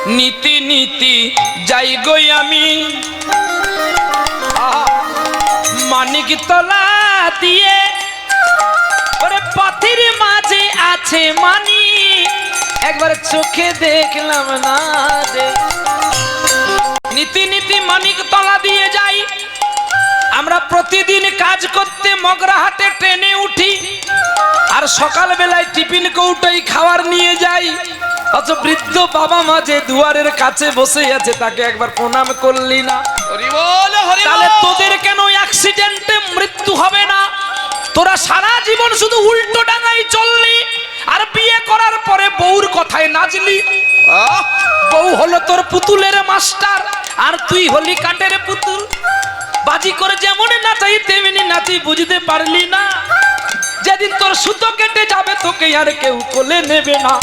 নীতি নীতি যাই গই আমি মানিক তলা দিয়ে ওরে পথের মাঝে আছে মানি একবার চোখে দেখলাম না রে নীতি নীতি মানিক তলা দিয়ে যাই আমরা প্রতিদিন কাজ করতে মগরাহাটে ট্রেনে উঠি আর সকাল বেলায় টিফিন কৌটোই খাবার নিয়ে যাই অথচ বৃদ্ধ বাবা মা যে দুয়ারের কাছে বসে আছে তাকে একবার প্রণাম করলি না তাহলে তোদের কেন অ্যাক্সিডেন্টে মৃত্যু হবে না তোরা সারা জীবন শুধু উল্টো ডাঙায় চললি আর বিয়ে করার পরে বউর কথায় নাচলি বউ হলো তোর পুতুলের মাস্টার আর তুই হলি কাঠের পুতুল বাজি করে যেমন নাচাই তেমনি নাচি বুঝতে পারলি না যেদিন তোর সুতো কেটে যাবে তোকে আর কেউ কোলে নেবে না